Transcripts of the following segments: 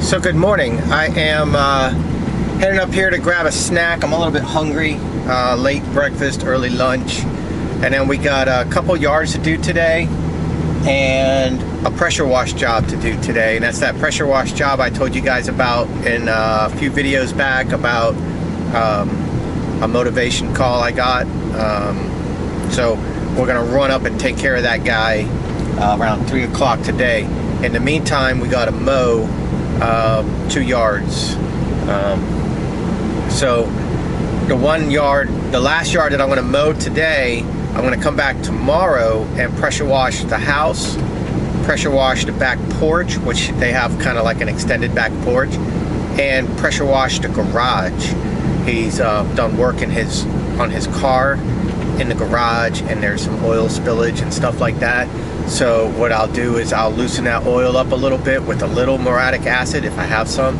So good morning. I am heading up here to grab a snack. I'm a little bit hungry. Late breakfast, early lunch, and then we got a couple yards to do today and a pressure wash job to do today. And that's that pressure wash job I told you guys about in a few videos back about a motivation call I got. So we're gonna run up and take care of that guy around 3 o'clock today. In the meantime, we got to mow 2 yards. So the last yard that I'm going to mow today, I'm going to come back tomorrow and pressure wash the house, pressure wash the back porch, which they have kind of like an extended back porch, and pressure wash the garage. He's done work on his car in the garage, and there's some oil spillage and stuff like that. So what I'll do is I'll loosen that oil up a little bit with a little muriatic acid if I have some.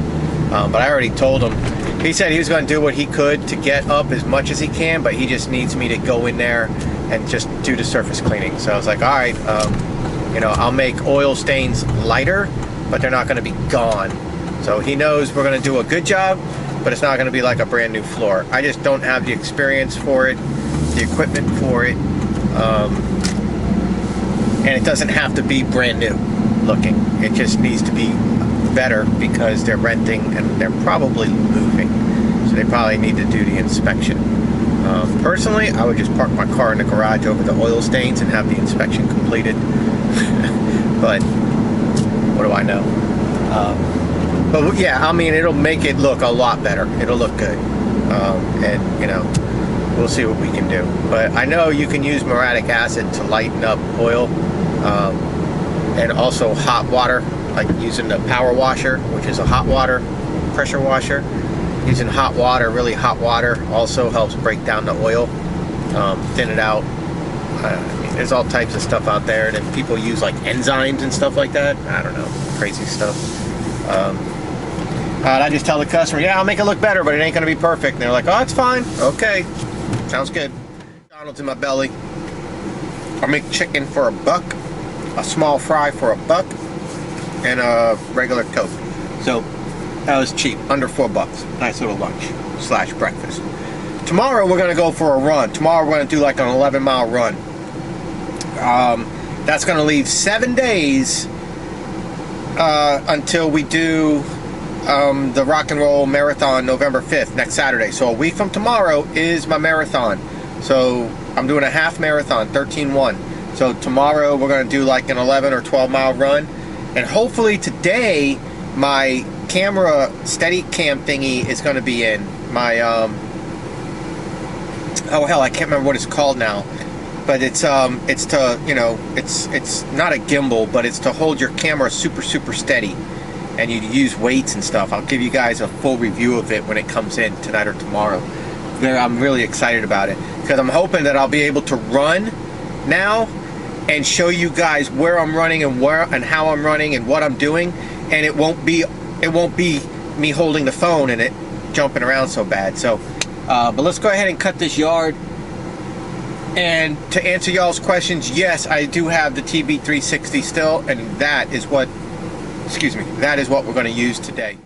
But I already told him. He said he was going to do what he could to get up as much as he can, but he just needs me to go in there and just do the surface cleaning. So I was like, all right, you know, I'll make oil stains lighter, but they're not going to be gone. So he knows we're going to do a good job, but it's not going to be like a brand new floor. I just don't have the experience for it, the equipment for it. And it doesn't have to be brand new looking. It just needs to be better because they're renting and they're probably moving. So they probably need to do the inspection. Personally, I would just park my car in the garage over the oil stains and have the inspection completed. But what do I know? But yeah, I mean, it'll make it look a lot better. It'll look good. And, you know, we'll see what we can do. But I know you can use muriatic acid to lighten up oil. And also hot water, like using the power washer, which is a hot water pressure washer. Using hot water, really hot water, also helps break down the oil, thin it out. I mean, there's all types of stuff out there, and then people use like enzymes and stuff like that. I don't know, crazy stuff. I just tell the customer, yeah, I'll make it look better, but it ain't gonna be perfect. And they're like, oh, it's fine. Okay, sounds good. McDonald's in my belly. I make chicken for $1, a small fry for $1, and a regular Coke. So that was cheap, under $4. Nice little lunch / breakfast. Tomorrow we're gonna go for a run. Tomorrow we're gonna do like an 11-mile run. That's gonna leave 7 days until we do the rock and roll marathon November 5th, next Saturday. So a week from tomorrow is my marathon. So I'm doing a half marathon, 13-1. So tomorrow we're going to do like an 11 or 12 mile run. And hopefully today my camera steady cam thingy is going to be in. My, oh hell, I can't remember what it's called now. But it's to, you know, it's not a gimbal, but it's to hold your camera super steady. And you use weights and stuff. I'll give you guys a full review of it when it comes in tonight or tomorrow. I'm really excited about it because I'm hoping that I'll be able to run now and show you guys where I'm running and how I'm running and what I'm doing, and it won't be me holding the phone and it jumping around so bad. So but let's go ahead and cut this yard. And to answer y'all's questions, yes, I do have the TB360 still, and that is what we're going to use today.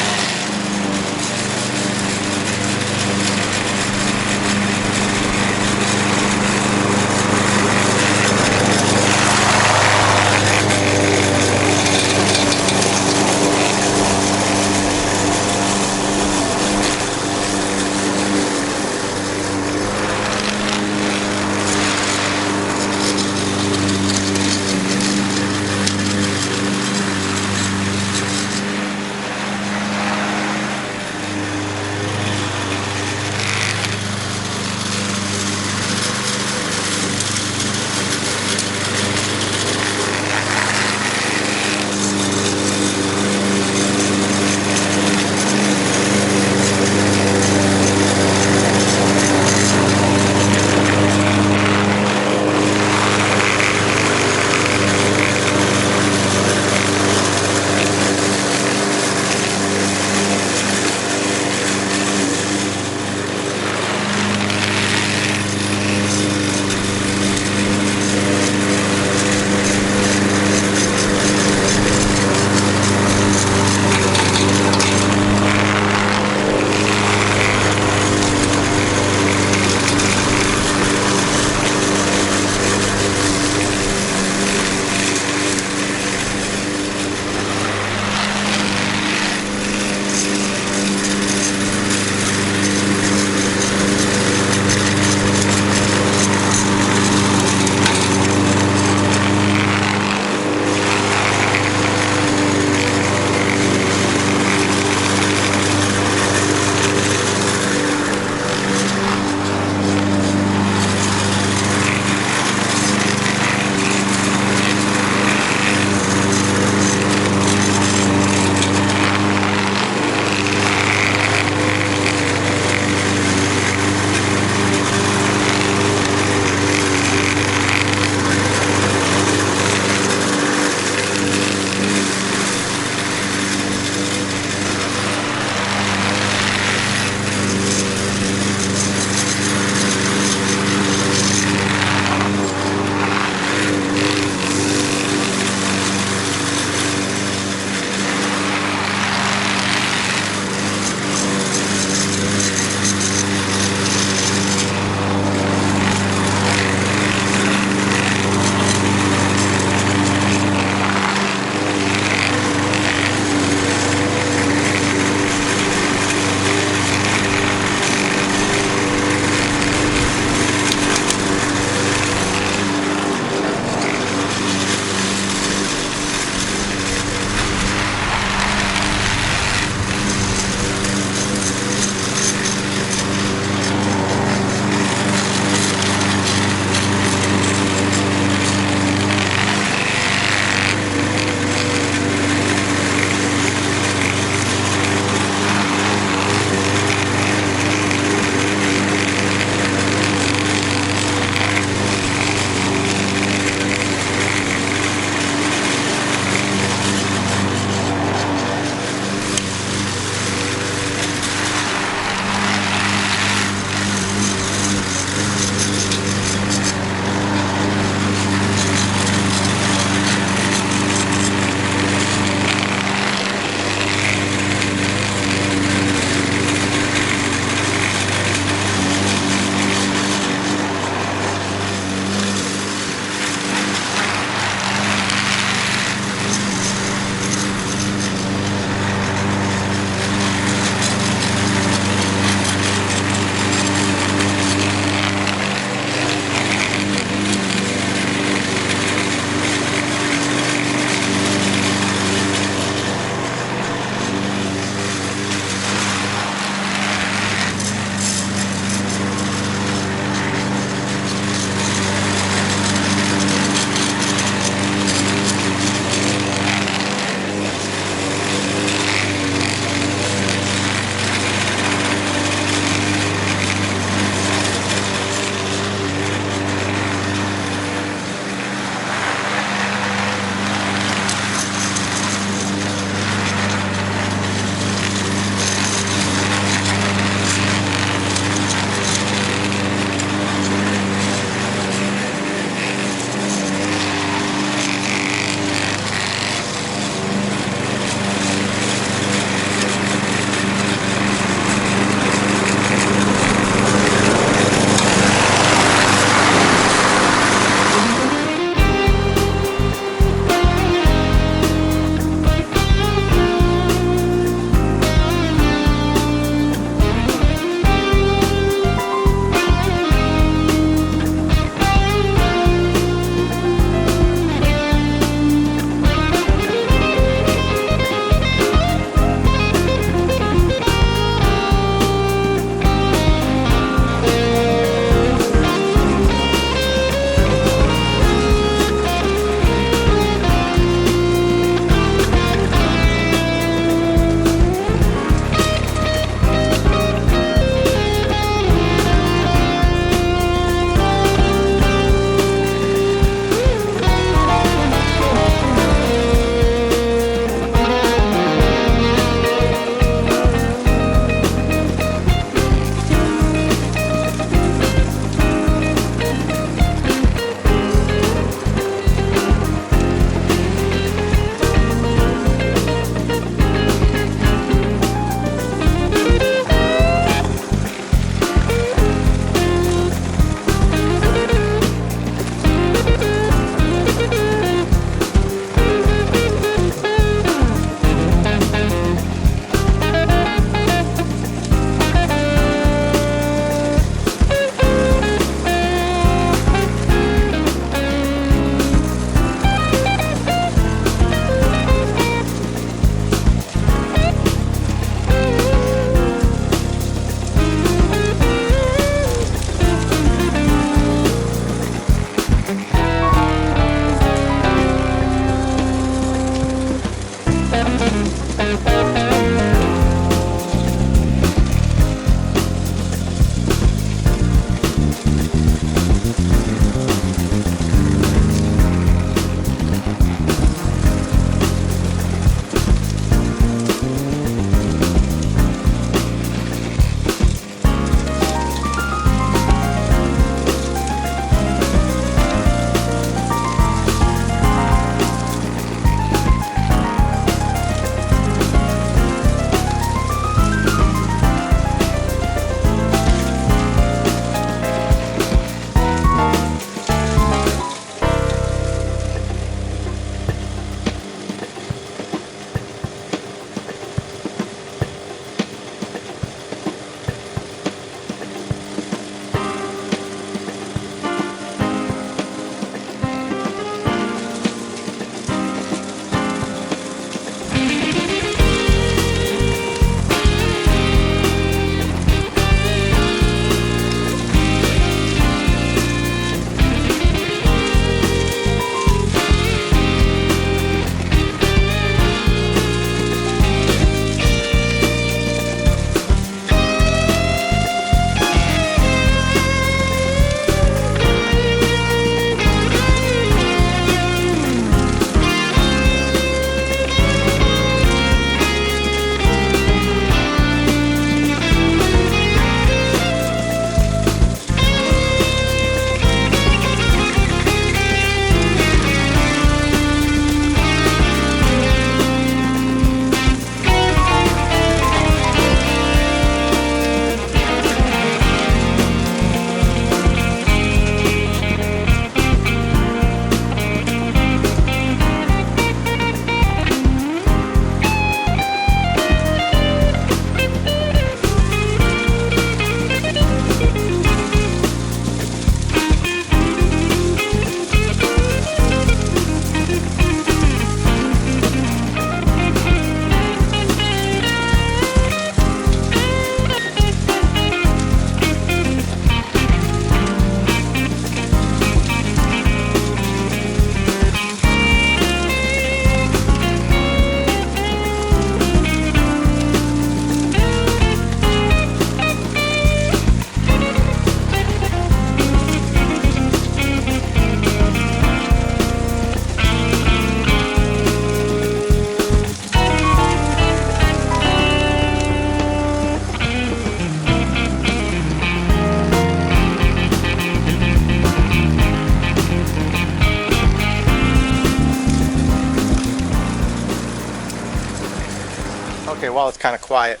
while it's kind of quiet,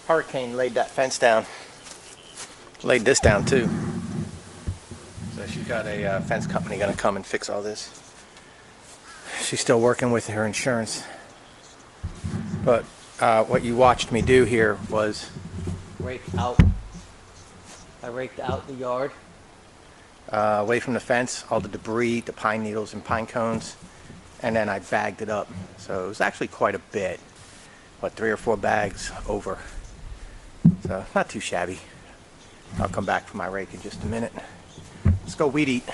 Hurricane laid that fence down. Laid this down too. So she's got a fence company gonna come and fix all this. She's still working with her insurance. But what you watched me do here was rake out. I raked out the yard, away from the fence, all the debris, the pine needles and pine cones, and then I bagged it up. So it was actually quite a bit, what, 3 or 4 bags over. So not too shabby. I'll come back for my rake in just a minute. Let's go weed eat.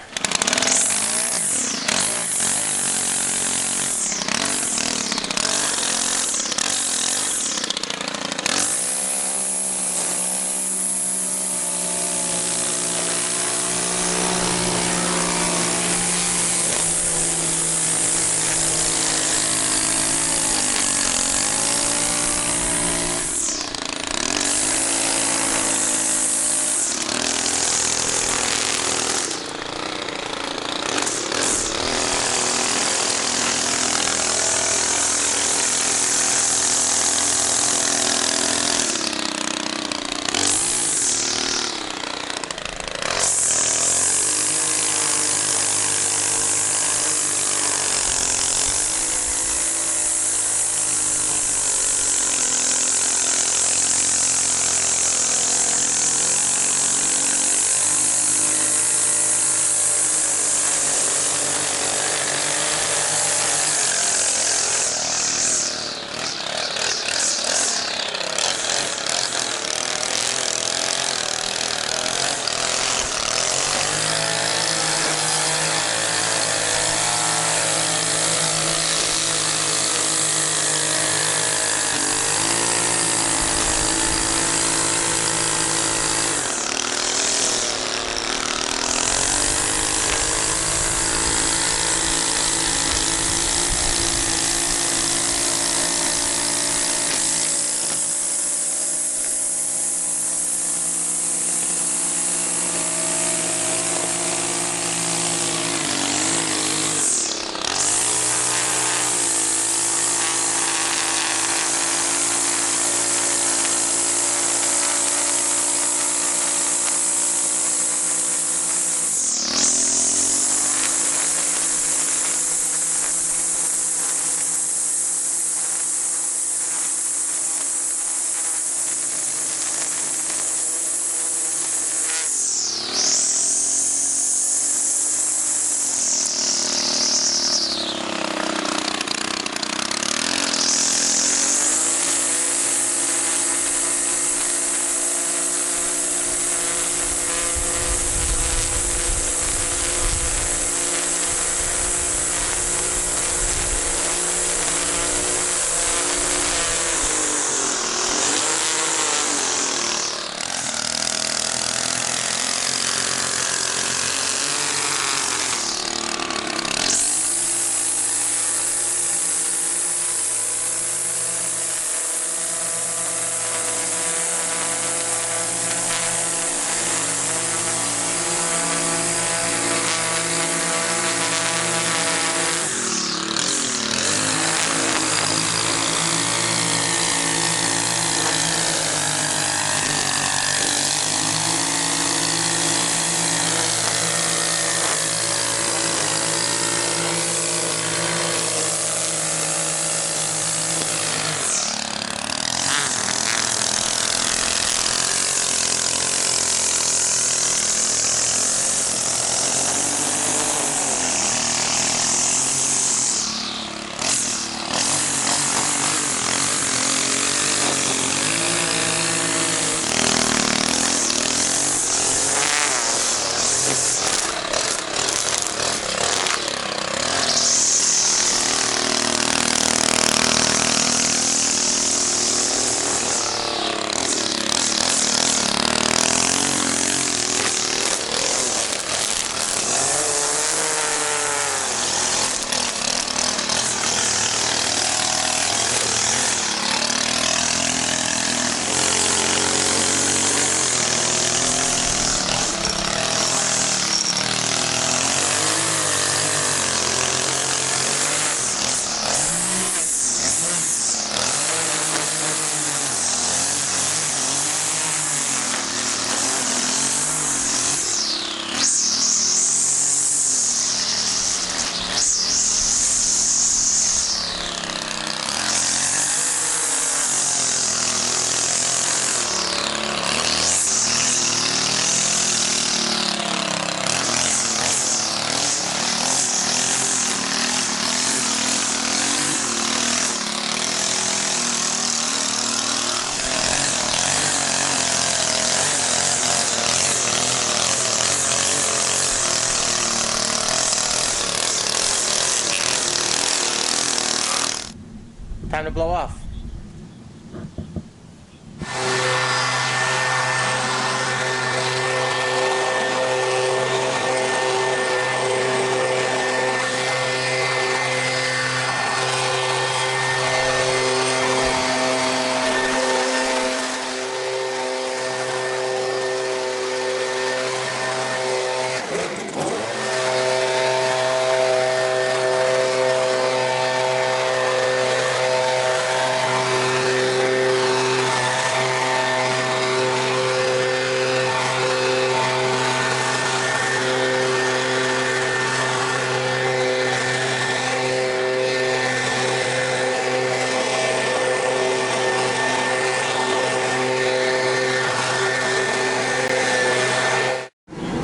blow off.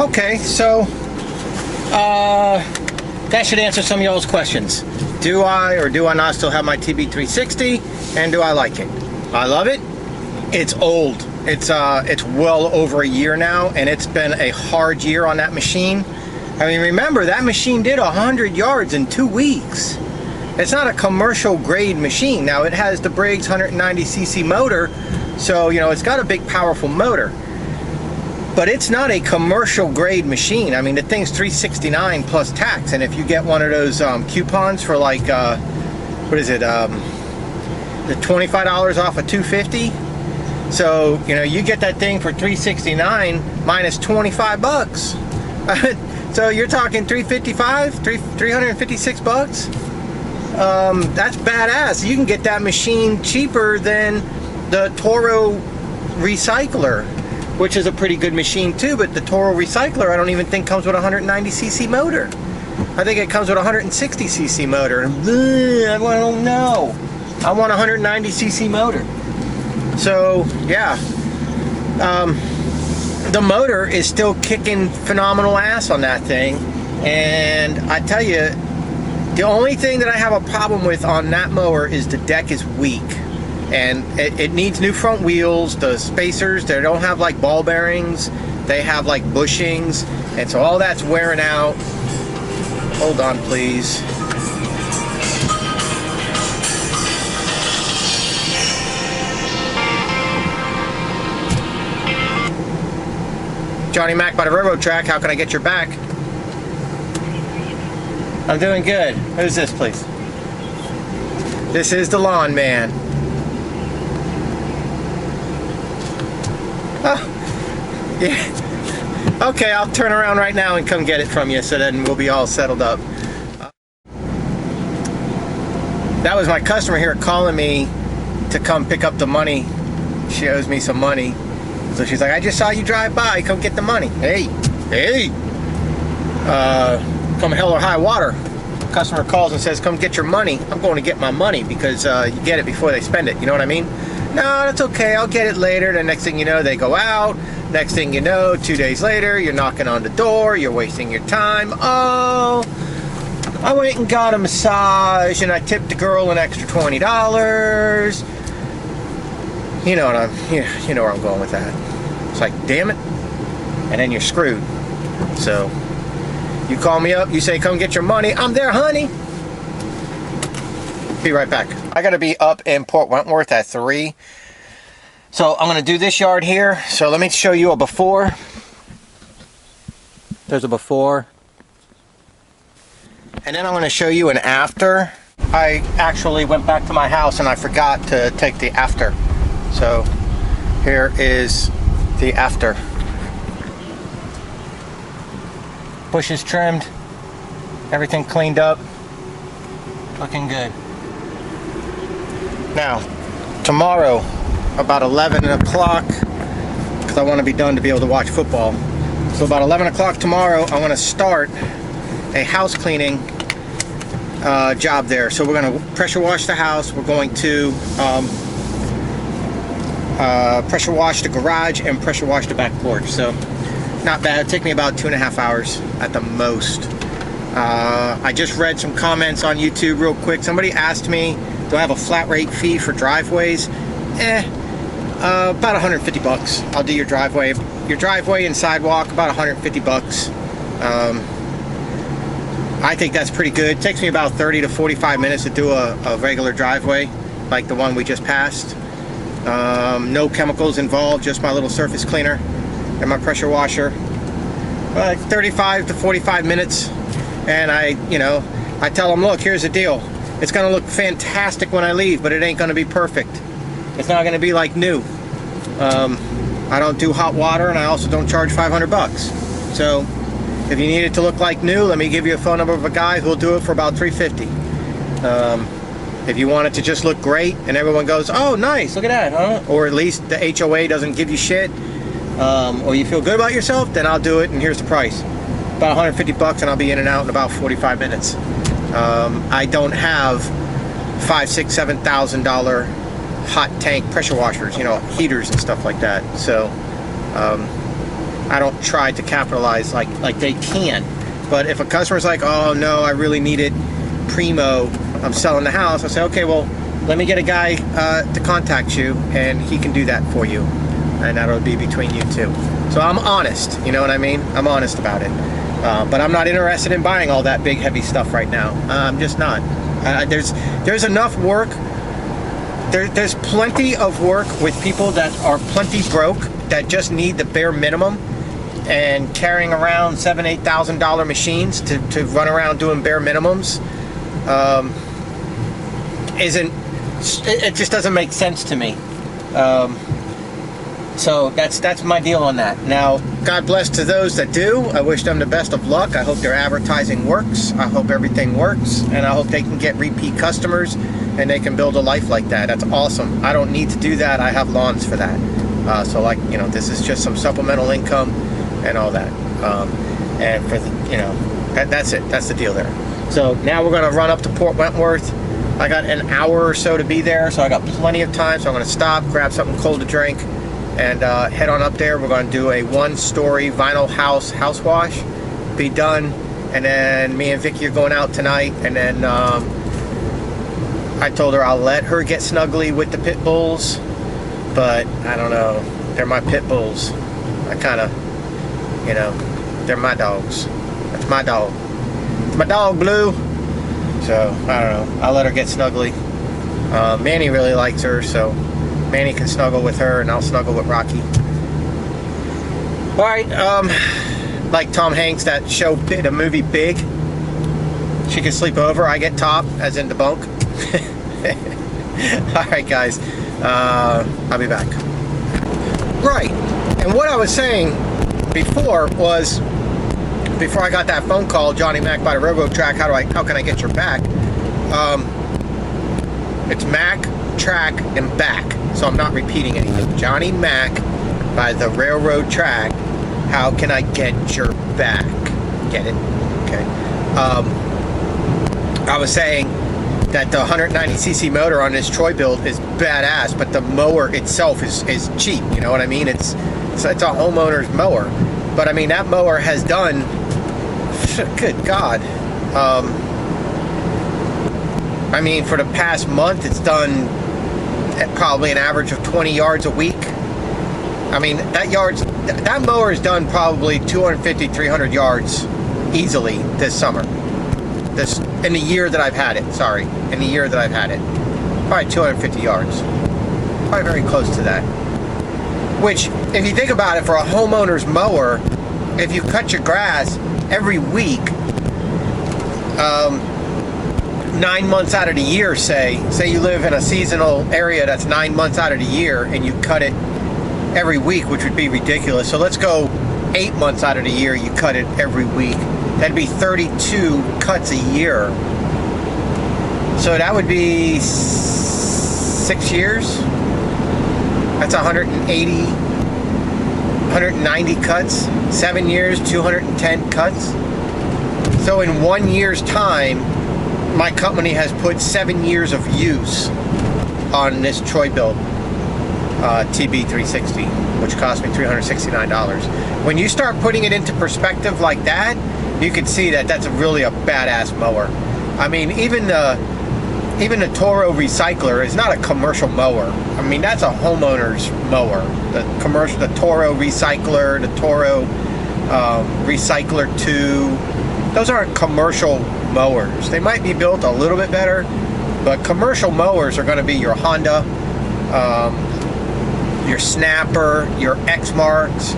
Okay, so that should answer some of y'all's questions. Do I or do I not still have my TB360, and do I like it? I love it. It's old. It's well over a year now, and it's been a hard year on that machine. I mean, remember, that machine did 100 yards in 2 weeks. It's not a commercial grade machine. Now, it has the Briggs 190cc motor, so, you know, it's got a big, powerful motor. But it's not a commercial grade machine. I mean, the thing's $369 plus tax, and if you get one of those coupons for like, what is it, the $25 off of $250, so you know you get that thing for $369 minus 25 bucks. So you're talking $356 bucks. That's badass. You can get that machine cheaper than the Toro Recycler, which is a pretty good machine too, but the Toro Recycler I don't even think comes with a 190cc motor. I think it comes with a 160cc motor. I don't know. I want a 190cc motor. So yeah, the motor is still kicking phenomenal ass on that thing, and I tell you, the only thing that I have a problem with on that mower is the deck is weak. And it needs new front wheels. The spacers, they don't have like ball bearings. They have like bushings. And so all that's wearing out. Hold on, please. Johnny Mac by the railroad track. How can I get your back? I'm doing good. Who's this, please? This is the lawn man. Oh, yeah. Okay, I'll turn around right now and come get it from you, so then we'll be all settled up. That was my customer here calling me to come pick up the money. She owes me some money. So she's like, I just saw you drive by, come get the money. Hey. Come hell or high water. Customer calls and says, come get your money. I'm going to get my money because you get it before they spend it, you know what I mean? No, that's okay, I'll get it later. The next thing you know, they go out. Next thing you know, 2 days later, you're knocking on the door, you're wasting your time. Oh, I went and got a massage and I tipped the girl an extra $20. You know what you know where I'm going with that. It's like, damn it. And then you're screwed. So, you call me up, you say, come get your money. I'm there, honey. Be right back. I gotta be up in Port Wentworth at 3. So I'm gonna do this yard here. So let me show you a before. There's a before. And then I'm gonna show you an after. I actually went back to my house and I forgot to take the after. So here is the after. Bushes trimmed, everything cleaned up, looking good. Now, tomorrow, about 11 o'clock, because I want to be done to be able to watch football. So about 11 o'clock tomorrow, I want to start a house cleaning job there. So we're going to pressure wash the house. We're going to pressure wash the garage and pressure wash the back porch. So not bad. It'll take me about 2.5 hours at the most. I just read some comments on YouTube real quick. Somebody asked me, do I have a flat rate fee for driveways? About 150 bucks. I'll do your driveway and sidewalk, about 150 bucks. I think that's pretty good. It takes me about 30 to 45 minutes to do a regular driveway. like the one we just passed. No chemicals involved, just my little surface cleaner and my pressure washer. 35 to 45 minutes, and I tell them, look, here's the deal. It's gonna look fantastic when I leave, but it ain't gonna be perfect. It's not gonna be like new. I don't do hot water, and I also don't charge 500 bucks. So if you need it to look like new, let me give you a phone number of a guy who'll do it for about $350. If you want it to just look great and everyone goes, oh nice, look at that, huh? Or at least the HOA doesn't give you shit, or you feel good about yourself, then I'll do it, and here's the price. About 150 bucks, and I'll be in and out in about 45 minutes. I don't have $5,000, $6,000, $7,000 hot tank pressure washers, heaters and stuff like that. So I don't try to capitalize like they can. But if a customer's like, oh no, I really need it primo, I'm selling the house, I say, okay, well, let me get a guy to contact you, and he can do that for you, and that'll be between you two. So I'm honest, you know what I mean? I'm honest about it. But I'm not interested in buying all that big heavy stuff right now. I'm just not. There's enough work. There's plenty of work with people that are plenty broke, that just need the bare minimum, and carrying around $7,000, $8,000 machines to run around doing bare minimums it just doesn't make sense to me. So that's my deal on that. Now, God bless to those that do. I wish them the best of luck. I hope their advertising works. I hope everything works, and I hope they can get repeat customers and they can build a life like that. That's awesome. I don't need to do that. I have lawns for that. So this is just some supplemental income and all that. And for that's it. That's the deal there. So now we're going to run up to Port Wentworth. I got an hour or so to be there, so I got plenty of time. So I'm going to stop, grab something cold to drink, and head on up there. We're going to do a one-story vinyl house wash, be done, and then me and Vicky are going out tonight. And then I told her I'll let her get snuggly with the pit bulls, but I don't know. They're my pit bulls. I kind of, they're my dogs. That's my dog. It's my dog, Blue. So I don't know. I'll let her get snuggly. Manny really likes her, so Manny can snuggle with her, and I'll snuggle with Rocky. All right. Like Tom Hanks, that show, the movie Big. She can sleep over. I get top, as in the bunk. All right, guys. I'll be back. Right. And what I was saying before was, before I got that phone call, Johnny Mac by the railroad track, how can I get your back? It's Mac, track, and back. So I'm not repeating anything. Johnny Mac by the railroad track, how can I get your back? Get it? Okay. I was saying that the 190cc motor on this Troy build is badass, but the mower itself is cheap. You know what I mean? It's a homeowner's mower. But I mean, that mower has done, good God. I mean, for the past month, it's done probably an average of 20 yards a week. I mean, that mower has done probably 250, 300 yards easily this summer. In the year that I've had it, in the year that I've had it. Probably 250 yards. Probably very close to that. Which, if you think about it, for a homeowner's mower, if you cut your grass every week, 9 months out of the year, say you live in a seasonal area that's 9 months out of the year, and you cut it every week, which would be ridiculous. So let's go 8 months out of the year, you cut it every week. That'd be 32 cuts a year. So that would be 6 years. That's 180, 190 cuts. 7 years, 210 cuts. So in 1 year's time, my company has put 7 years of use on this Troy built TB360, which cost me $369. When you start putting it into perspective like that, you can see that that's really a badass mower. I mean, even the Toro Recycler is not a commercial mower. I mean, that's a homeowner's mower. The Toro Recycler, the Toro Recycler 2, those aren't commercial mowers. They might be built a little bit better, But commercial mowers are going to be your Honda, your Snapper, your X-Marks.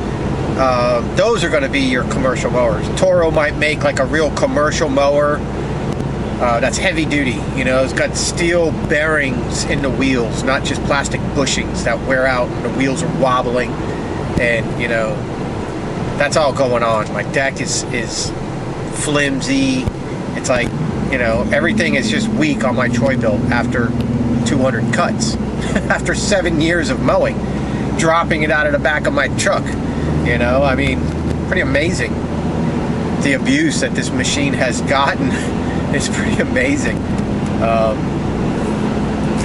Those are going to be your commercial mowers. Toro might make like a real commercial mower that's heavy duty. You know, it's got steel bearings in the wheels, not just plastic bushings that wear out and the wheels are wobbling. And you know, that's all going on. My deck is flimsy. It's like, you know, everything is just weak on my BILT after 200 cuts. After 7 years of mowing, dropping it out of the back of my truck. You know, I mean, pretty amazing. The abuse that this machine has gotten is pretty amazing.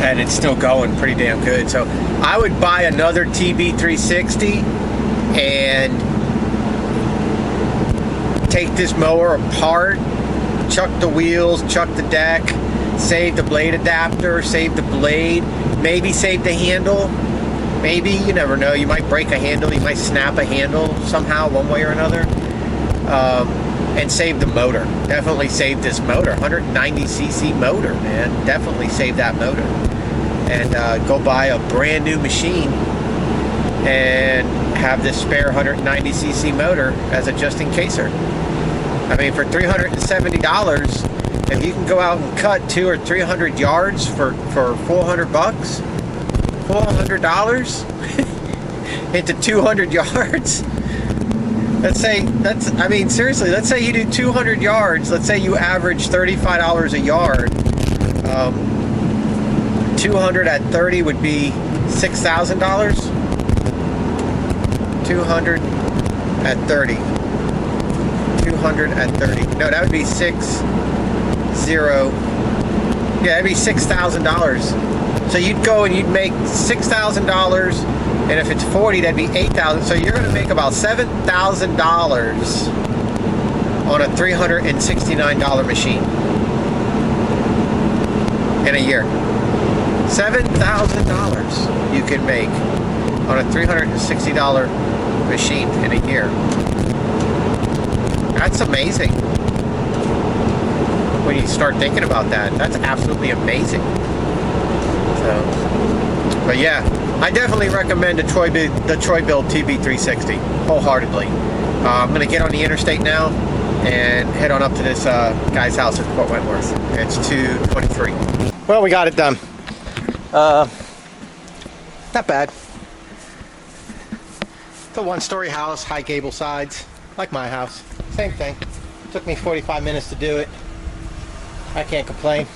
And it's still going pretty damn good. So I would buy another TB360 and take this mower apart, chuck the wheels, chuck the deck, save the blade adapter, save the blade, maybe save the handle. Maybe, you never know, you might break a handle, you might snap a handle somehow, one way or another. And save the motor. Definitely save this motor. 190cc motor, man. Definitely save that motor. And go buy a brand new machine and have this spare 190cc motor as a just-in-caser. I mean, for $370, if you can go out and cut 200 or 300 yards for $400, $400 into 200 yards. Let's say I mean, seriously, let's say you do 200 yards. Let's say you average $35 a yard. 200 at 30 would be $6,000. 200 at 30. 200 at 30. No, that would be 60. Yeah, that'd be $6,000. So you'd go and you'd make $6,000, and if it's 40, that'd be $8,000. So you're going to make about $7,000 on a $369 machine in a year. $7,000 you can make on a $360 machine in a year. That's amazing. When you start thinking about that, that's absolutely amazing. So, but yeah, I definitely recommend the BILT TB360 wholeheartedly. I'm going to get on the interstate now and head on up to this guy's house at Fort Wentworth. It's 2:23. Well, we got it done. Not bad. It's a one-story house, high gable sides, like my house. Same thing. Took me 45 minutes to do it. I can't complain.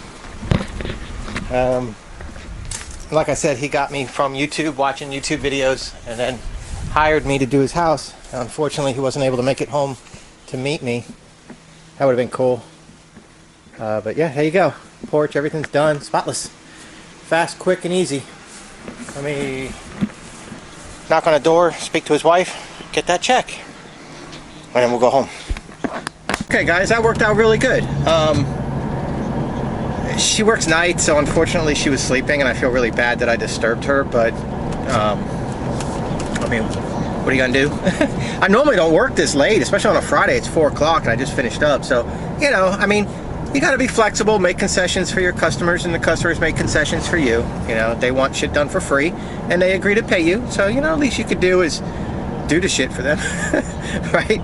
Like I said, he got me from YouTube, watching YouTube videos, and then hired me to do his house. Unfortunately, he wasn't able to make it home to meet me. That would have been cool. But yeah, there you go. Porch, everything's done. Spotless. Fast, quick, and easy. Let me knock on a door, speak to his wife, get that check, and then we'll go home. Okay guys, that worked out really good. She works nights, so unfortunately she was sleeping, and I feel really bad that I disturbed her, but I mean, what are you gonna do? I normally don't work this late, especially on a Friday. It's 4 o'clock and I just finished up, so you know, I mean, you gotta be flexible, make concessions for your customers, and the customers make concessions for you. You know, they want shit done for free and they agree to pay you, so you know, at least you could do is do the shit for them. Right?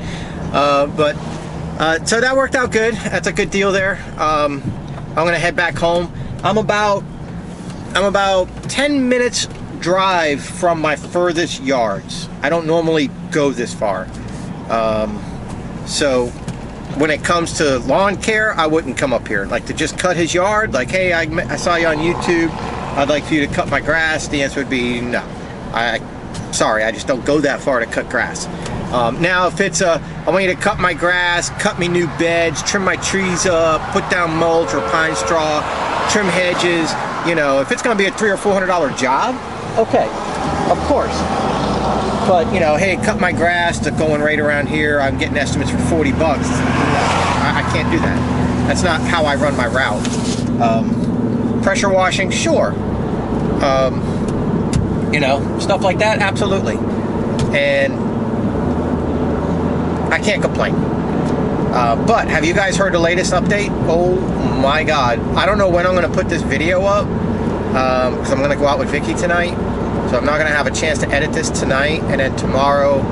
So that worked out good. That's a good deal there. I'm gonna head back home. I'm about 10 minutes drive from my furthest yards. I don't normally go this far. So when it comes to lawn care, I wouldn't come up here. Like to just cut his yard, like, hey, I saw you on YouTube, I'd like for you to cut my grass. The answer would be no. Sorry, I just don't go that far to cut grass. Now if it's I want you to cut my grass, cut me new beds, trim my trees up, put down mulch or pine straw, trim hedges, you know, if it's gonna be a $300 or $400 job, okay, of course. But you know, hey, cut my grass to going right around here, I'm getting estimates for $40. I can't do that. That's not how I run my route. Pressure washing, sure. You know, stuff like that, absolutely. And I can't complain. But have you guys heard the latest update? Oh my God. I don't know when I'm going to put this video up because I'm going to go out with Vicky tonight. So I'm not going to have a chance to edit this tonight. And then tomorrow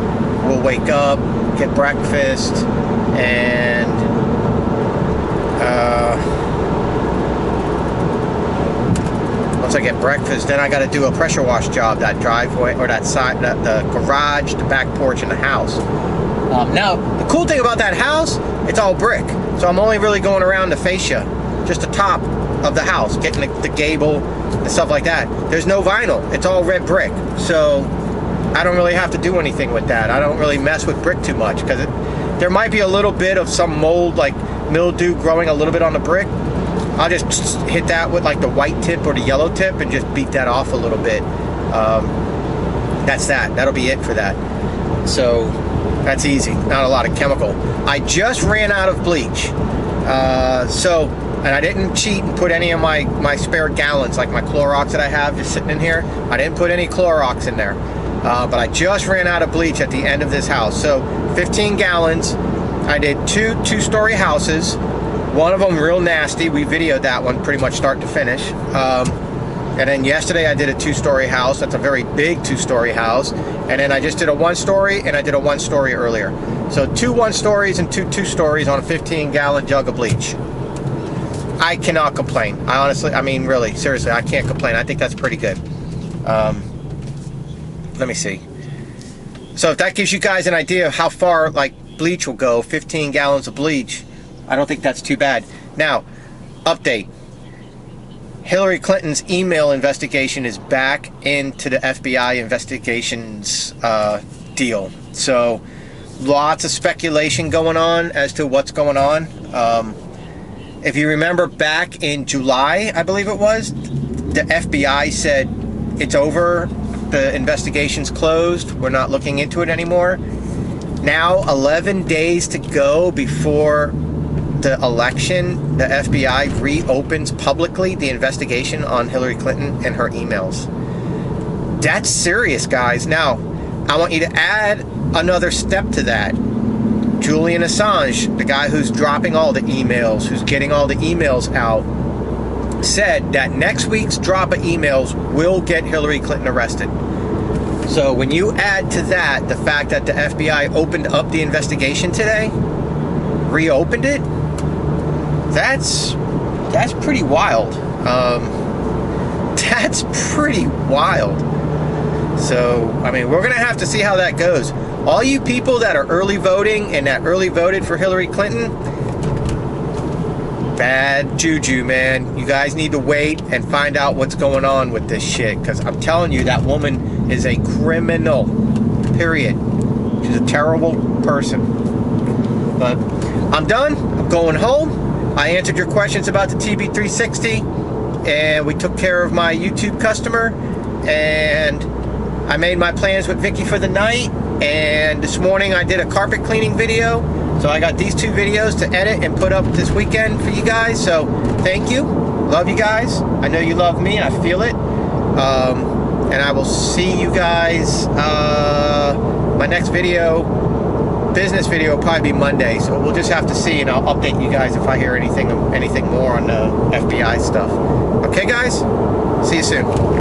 we'll wake up, get breakfast, and once I get breakfast, then I got to do a pressure wash job, that driveway or that side, the garage, the back porch, and the house. Now, the cool thing about that house, it's all brick. So I'm only really going around the fascia, just the top of the house, getting the gable and stuff like that. There's no vinyl. It's all red brick. So I don't really have to do anything with that. I don't really mess with brick too much because there might be a little bit of some mold, like mildew growing a little bit on the brick. I'll just hit that with like the white tip or the yellow tip and just beat that off a little bit. That's that. That'll be it for that. So that's easy. Not a lot of chemical. I just ran out of bleach. And I didn't cheat and put any of my spare gallons, like my Clorox that I have just sitting in here. I didn't put any Clorox in there. But I just ran out of bleach at the end of this house. So 15 gallons. I did two-story houses. One of them real nasty. We videoed that one pretty much start to finish. And then yesterday I did a 2-story house. That's a very big 2-story house. And then I just did a 1-story, and I did a 1-story earlier. So 2 1-stories and 2 2-stories on a 15-gallon jug of bleach. I cannot complain. I mean, really, seriously, I can't complain. I think that's pretty good. Let me see. So if that gives you guys an idea of how far like bleach will go, 15 gallons of bleach, I don't think that's too bad. Now, update. Hillary Clinton's email investigation is back into the FBI investigations deal. So lots of speculation going on as to what's going on. If you remember back in July, I believe it was, the FBI said it's over, the investigation's closed, we're not looking into it anymore. Now, 11 days to go before the election, the FBI reopens publicly the investigation on Hillary Clinton and her emails. That's serious, guys. Now, I want you to add another step to that. Julian Assange, the guy who's dropping all the emails, who's getting all the emails out, said that next week's drop of emails will get Hillary Clinton arrested. So when you add to that the fact that the FBI opened up the investigation today, reopened it, that's pretty wild. That's pretty wild. So, I mean, we're going to have to see how that goes. All you people that are early voting and that early voted for Hillary Clinton, bad juju, man. You guys need to wait and find out what's going on with this shit. Because I'm telling you, that woman is a criminal. Period. She's a terrible person. But I'm done. I'm going home. I answered your questions about the TB360. And we took care of my YouTube customer. And I made my plans with Vicky for the night. And this morning I did a carpet cleaning video. So I got these 2 videos to edit and put up this weekend for you guys. So thank you. Love you guys. I know you love me. I feel it. And I will see you guys. My next video, business video, will probably be Monday. So we'll just have to see, and I'll update you guys if I hear anything more on the FBI stuff. Okay, guys? See you soon.